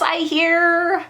Bullseye here.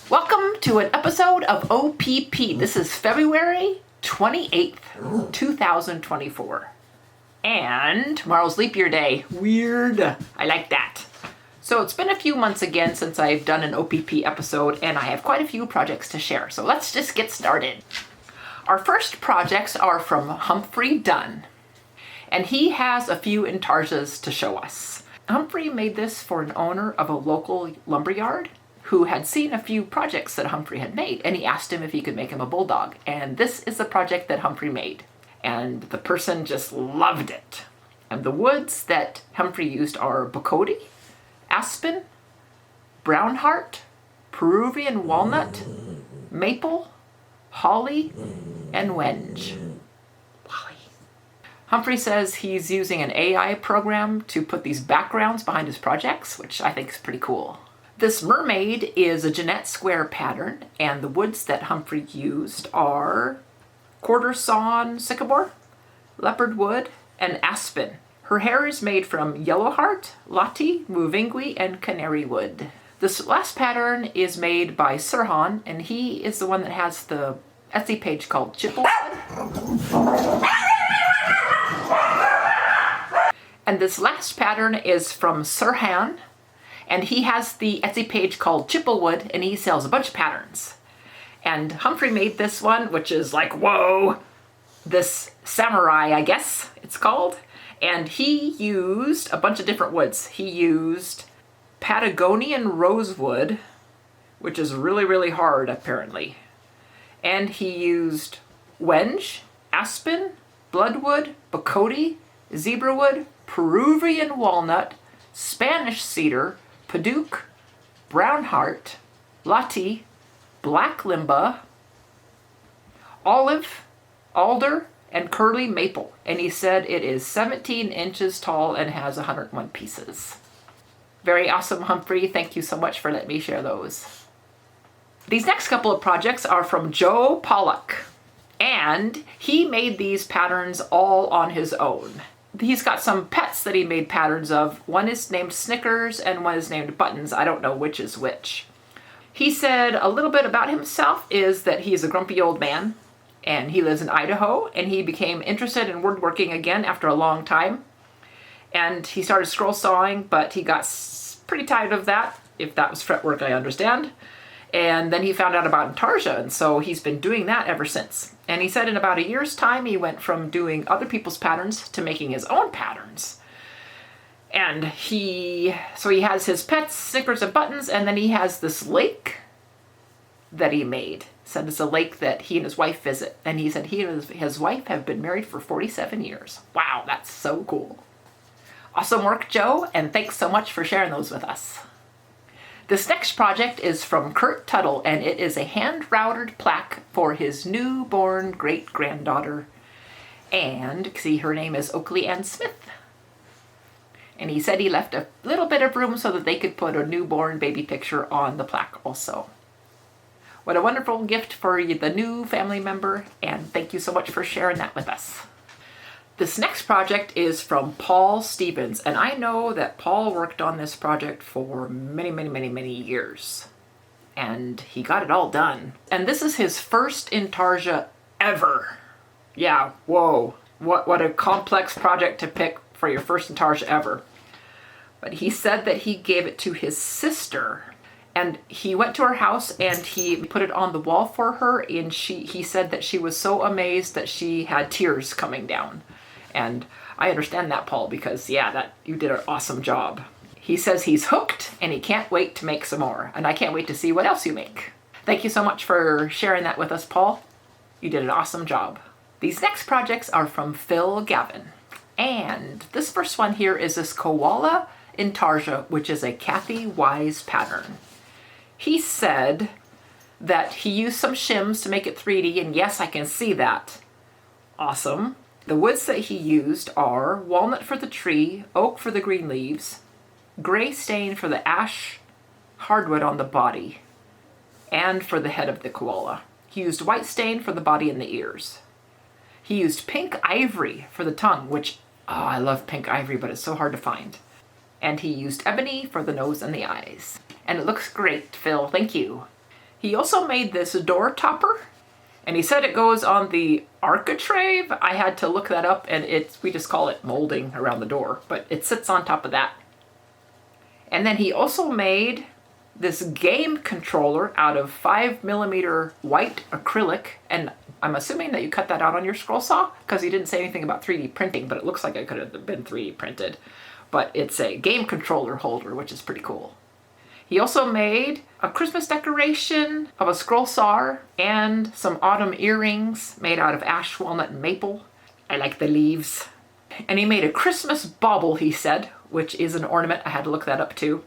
Welcome to an episode of OPP. This is February 28th, 2024. And tomorrow's leap year day. Weird. I like that. So it's been a few months again since I've done an OPP episode, and I have quite a few projects to share. So let's just get started. Our first projects are from Humphrey Dun, and he has a few Intarsias to show us. Humphrey made this for an owner of a local lumberyard who had seen a few projects that Humphrey had made, and he asked him if he could make him a bulldog. And this is the project that Humphrey made. And the person just loved it. And the woods that Humphrey used are bocote, aspen, brown heart, Peruvian walnut, maple, holly, and wenge. Humphrey says he's using an AI program to put these backgrounds behind his projects, which I think is pretty cool. This mermaid is a Janette square pattern, and the woods that Humphrey used are quarter sawn sycamore, leopard wood, and aspen. Her hair is made from yellow heart, lati, muvingui, and canary wood. This last pattern is made by Serhan, and he is the one that has the Etsy page called Chipilwood. And this last pattern is from Serhan, and he has the Etsy page called Chipilwood, and he sells a bunch of patterns. And Humphrey made this one, which is like, whoa, this samurai, I guess it's called. And he used a bunch of different woods. He used Patagonian rosewood, which is really, really hard, apparently. And he used wenge, aspen, bloodwood, bocote, zebrawood, Peruvian walnut, Spanish cedar, padauk, brown heart, lati, black limba, olive, alder, and curly maple. And he said it is 17 inches tall and has 101 pieces. Very awesome, Humphrey. Thank you so much for letting me share those. These next couple of projects are from Joe Pollock, and he made these patterns all on his own. He's got some pets that he made patterns of. One is named Snickers and one is named Buttons. I don't know which is which. He said a little bit about himself is that he's a grumpy old man and he lives in Idaho, and he became interested in woodworking again after a long time. And he started scroll sawing, but he got pretty tired of that. If that was fretwork, I understand. And then he found out about Intarsia, and so he's been doing that ever since. And he said in about a year's time, he went from doing other people's patterns to making his own patterns. And he has his pets, Snickers and Buttons, and then he has this lake that he made. He said it's a lake that he and his wife visit. And he said he and his wife have been married for 47 years. Wow, that's so cool. Awesome work, Joe, and thanks so much for sharing those with us. This next project is from Tuttle, and it is a hand-routed plaque for his newborn great-granddaughter. And see, her name is Oakley Ann Smith. And he said he left a little bit of room so that they could put a newborn baby picture on the plaque also. What a wonderful gift for the new family member, and thank you so much for sharing that with us. This next project is from Paul Stevens, and I know that Paul worked on this project for many years, and he got it all done. And this is his first Intarsia ever. Yeah, whoa, what a complex project to pick for your first Intarsia ever. But he said that he gave it to his sister, and he went to her house and he put it on the wall for her, and he said that she was so amazed that she had tears coming down. And I understand that, Paul, because yeah, you did an awesome job. He says he's hooked and he can't wait to make some more. And I can't wait to see what else you make. Thank you so much for sharing that with us, Paul. You did an awesome job. These next projects are from Phill Gavin. And this first one here is this Koala Intarsia, which is a Kathy Wise pattern. He said that he used some shims to make it 3D, and yes, I can see that. Awesome. The woods that he used are walnut for the tree, oak for the green leaves, gray stain for the ash hardwood on the body, and for the head of the koala. He used white stain for the body and the ears. He used pink ivory for the tongue, which, oh, I love pink ivory, but it's so hard to find. and he used ebony for the nose and the eyes. And it looks great, Phill, thank you. He also made this door topper, and he said it goes on the architrave. I had to look that up, and we just call it molding around the door, but it sits on top of that. And then he also made this game controller out of 5mm white acrylic, and I'm assuming that you cut that out on your scroll saw, because he didn't say anything about 3D printing, but it looks like it could have been 3D printed. But it's a game controller holder, which is pretty cool. He also made a Christmas decoration of a scroll saw and some autumn earrings made out of ash, walnut, and maple. I like the leaves. And he made a Christmas bauble, he said, which is an ornament. I had to look that up too.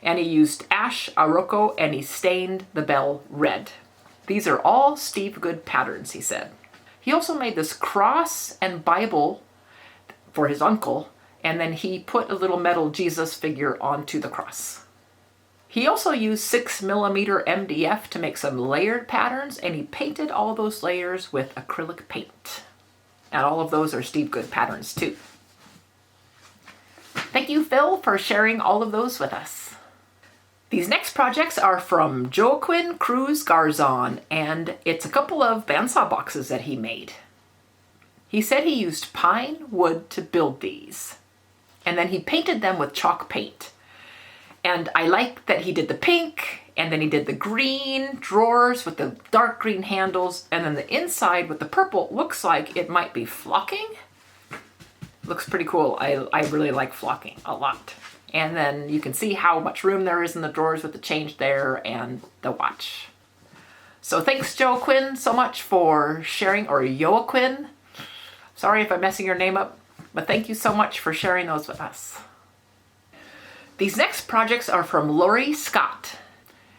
And he used ash, aroko, and he stained the bell red. These are all Steve Good patterns, he said. He also made this cross and Bible for his uncle, and then he put a little metal Jesus figure onto the cross. He also used 6mm MDF to make some layered patterns, and he painted all those layers with acrylic paint. And all of those are Steve Good patterns too. Thank you, Phill, for sharing all of those with us. These next projects are from Jaquin, Cruz, Garzon, and it's a couple of bandsaw boxes that he made. He said he used pine wood to build these, and then he painted them with chalk paint. And I like that he did the pink, and then he did the green drawers with the dark green handles, and then the inside with the purple looks like it might be flocking. Looks pretty cool. I really like flocking a lot. And then you can see how much room there is in the drawers with the change there and the watch. So thanks, Jaquin, so much for sharing, or Joaquin. Sorry if I'm messing your name up, but thank you so much for sharing those with us. These next projects are from Lorie Scott,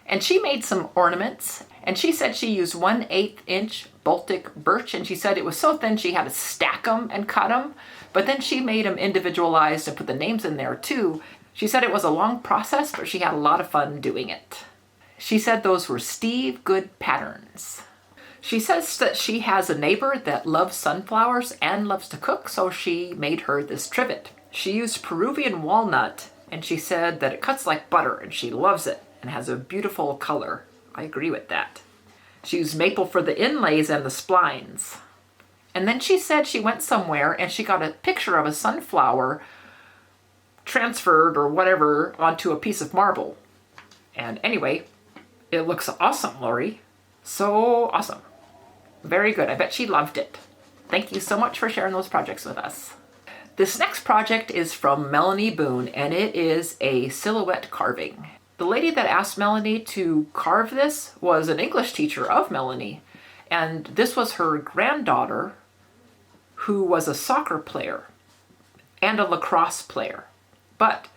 and she made some ornaments, and she said she used 1/8 inch Baltic birch, and she said it was so thin she had to stack them and cut them, but then she made them individualized and put the names in there too. She said it was a long process, but she had a lot of fun doing it. She said those were Steve Good patterns. She says that she has a neighbor that loves sunflowers and loves to cook, so she made her this trivet. She used Peruvian walnut, and she said that it cuts like butter, and she loves it and has a beautiful color. I agree with that. She used maple for the inlays and the splines. And then she said she went somewhere and she got a picture of a sunflower transferred or whatever onto a piece of marble. And anyway, it looks awesome, Lorie. So awesome. Very good. I bet she loved it. Thank you so much for sharing those projects with us. This next project is from Melanie Boon, and it is a silhouette carving. The lady that asked Melanie to carve this was an English teacher of Melanie, and this was her granddaughter who was a soccer player and a lacrosse player. But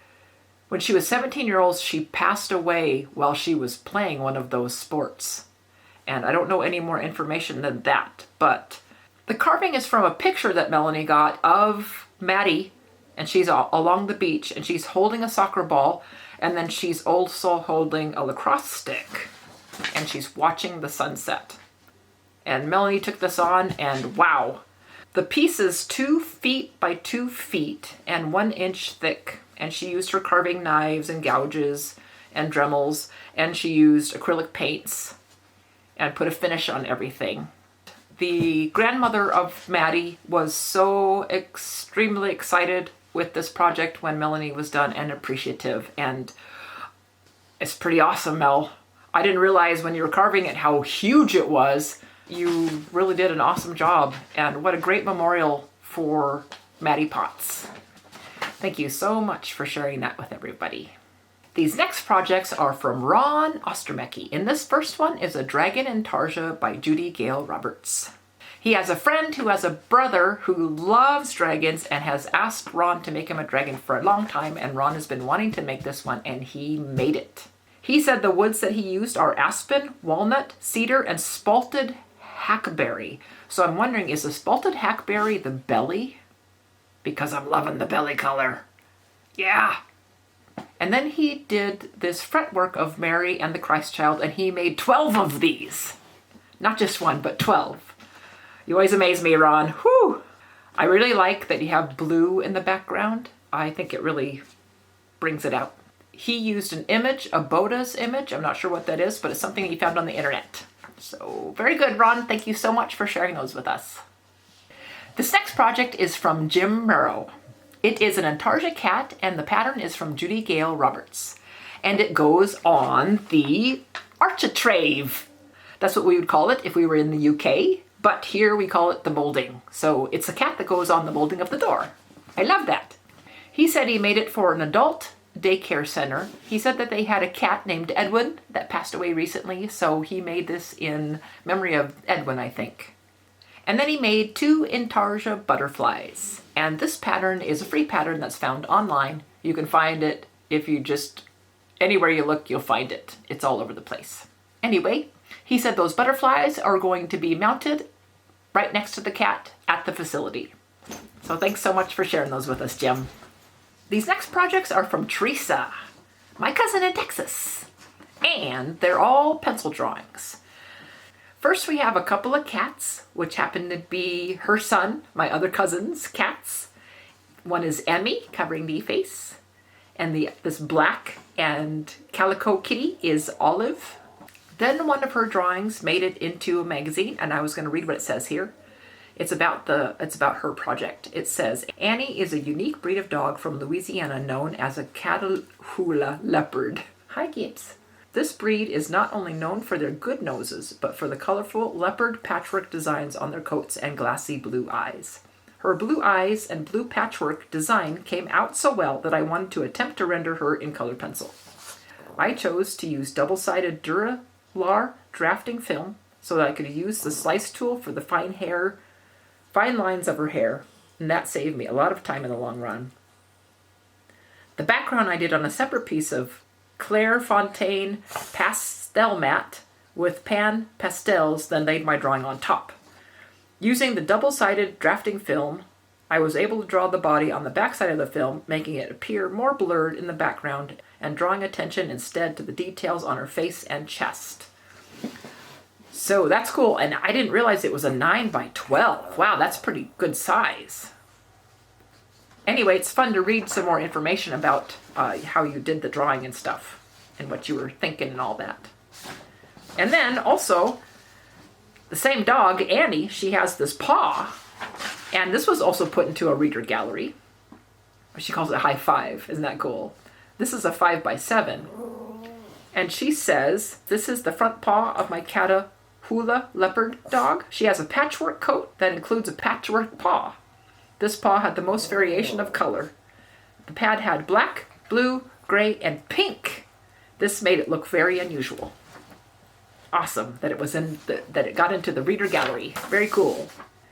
when she was 17 years old, she passed away while she was playing one of those sports. And I don't know any more information than that, but the carving is from a picture that Melanie got of Maddie, and she's along the beach, and she's holding a soccer ball, and then she's also holding a lacrosse stick, and she's watching the sunset. And Melanie took this on, and wow, the piece is 2 feet by 2 feet and 1 inch thick. And she used her carving knives and gouges and Dremels, and she used acrylic paints and put a finish on everything. The grandmother of Maddie was so extremely excited with this project when Melanie was done and appreciative, and it's pretty awesome, Mel. I didn't realize when you were carving it how huge it was. You really did an awesome job, and what a great memorial for Maddie Potts. Thank you so much for sharing that with everybody. These next projects are from Ron Ostromecki, and this first one is a Dragon Intarsia by Judy Gale Roberts. He has a friend who has a brother who loves dragons and has asked Ron to make him a dragon for a long time, and Ron has been wanting to make this one, and he made it. He said the woods that he used are aspen, walnut, cedar, and spalted hackberry. So I'm wondering, is the spalted hackberry the belly? Because I'm loving the belly color. Yeah. And then he did this fretwork of Mary and the Christ child, and he made 12 of these. Not just one, but 12. You always amaze me, Ron. Whew! I really like that you have blue in the background. I think it really brings it out. He used an image, a Bodas image. I'm not sure what that is, but it's something he found on the internet. So very good, Ron. Thank you so much for sharing those with us. This next project is from Jim Murrow. It is an Intarsia cat, and the pattern is from Judy Gale Roberts. And it goes on the architrave. That's what we would call it if we were in the UK, but here we call it the molding. So it's a cat that goes on the molding of the door. I love that. He said he made it for an adult daycare center. He said that they had a cat named Edwin that passed away recently, so he made this in memory of Edwin, I think. And then he made 2 Intarsia butterflies. And this pattern is a free pattern that's found online. You can find it if you just, anywhere you look, you'll find it. It's all over the place. Anyway, he said those butterflies are going to be mounted right next to the cat at the facility. So thanks so much for sharing those with us, Jim. These next projects are from Teresa, my cousin in Texas, and they're all pencil drawings. First, we have a couple of cats, which happen to be her son, my other cousin's cats. One is Emmy, covering the face, and this black and calico kitty is Olive. Then one of her drawings made it into a magazine, and I was going to read what it says here. It's about her project. It says, Annie is a unique breed of dog from Louisiana known as a Catahoula leopard. Hi, Gibbs. This breed is not only known for their good noses, but for the colorful leopard patchwork designs on their coats and glassy blue eyes. Her blue eyes and blue patchwork design came out so well that I wanted to attempt to render her in color pencil. I chose to use double-sided Duralar drafting film so that I could use the slice tool for the fine lines of her hair, and that saved me a lot of time in the long run. The background I did on a separate piece of Claire Fontaine pastel mat with pan pastels, then laid my drawing on top. Using the double-sided drafting film, I was able to draw the body on the backside of the film, making it appear more blurred in the background and drawing attention instead to the details on her face and chest. So that's cool, and I didn't realize it was a 9x12. Wow, that's pretty good size. Anyway, it's fun to read some more information about how you did the drawing and stuff, and what you were thinking and all that. And then also, the same dog, Annie, she has this paw, and this was also put into a reader gallery. She calls it High Five. Isn't that cool? This is a 5x7. And she says, this is the front paw of my Catahoula leopard dog. She has a patchwork coat that includes a patchwork paw. This paw had the most variation of color. The pad had black, blue, gray, and pink. This made it look very unusual. Awesome that it got into the reader gallery. Very cool.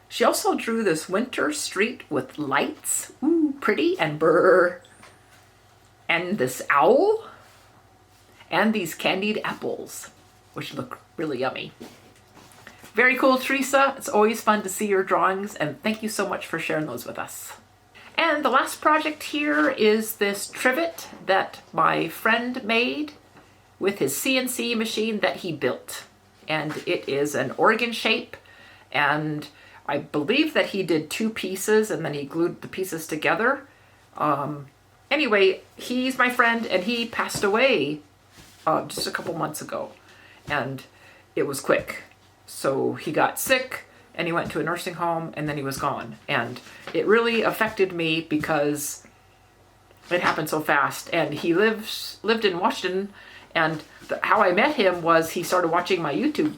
She also drew this winter street with lights. Ooh, pretty, and brr. And this owl. And these candied apples, which look really yummy. Very cool, Teresa. It's always fun to see your drawings, and thank you so much for sharing those with us. And the last project here is this trivet that my friend made with his CNC machine that he built. And it is an organ shape, and I believe that he did 2 pieces and then he glued the pieces together. Anyway, he's my friend, and he passed away just a couple months ago, and it was quick. So he got sick, and he went to a nursing home, and then he was gone. And it really affected me because it happened so fast. And he lived in Washington, and how I met him was he started watching my YouTube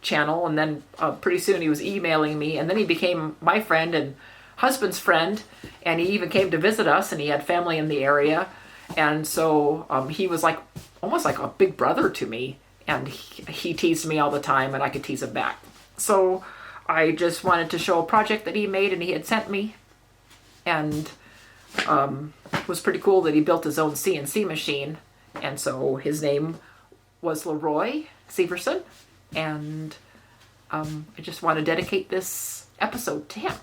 channel, and then pretty soon he was emailing me, and then he became my friend and husband's friend, and he even came to visit us, and he had family in the area. And so he was like almost like a big brother to me, and he teased me all the time, and I could tease him back. So I just wanted to show a project that he made and he had sent me, and it was pretty cool that he built his own CNC machine. And so his name was Lorie Scott, and I just want to dedicate this episode to him.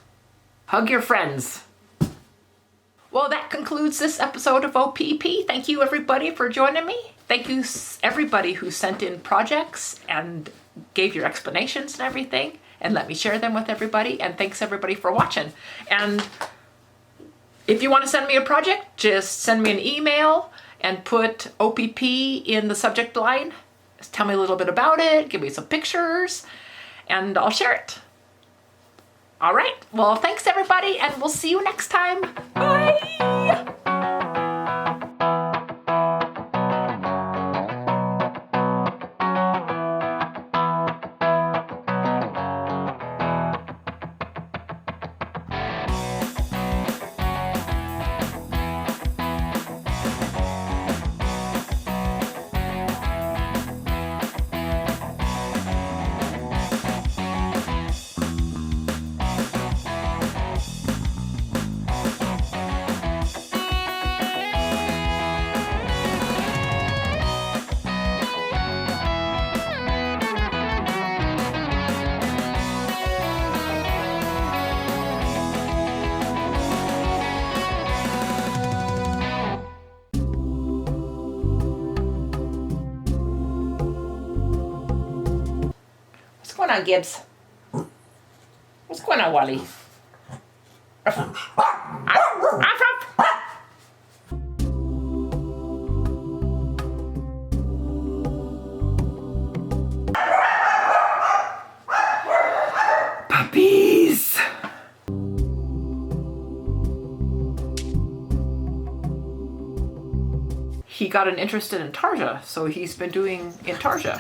Hug your friends. Well, that concludes this episode of OPP. Thank you, everybody, for joining me. Thank you, everybody who sent in projects and gave your explanations and everything, and let me share them with everybody. And thanks, everybody, for watching. And If you want to send me a project, just send me an email and put OPP in the subject line. Just tell me a little bit about it, give me some pictures, and I'll share it. All right, well, thanks everybody, and we'll see you next time. Bye! What's going on, Gibbs? What's going on, Wally? Puppies! He got an interest in Intarsia, so he's been doing Intarsia.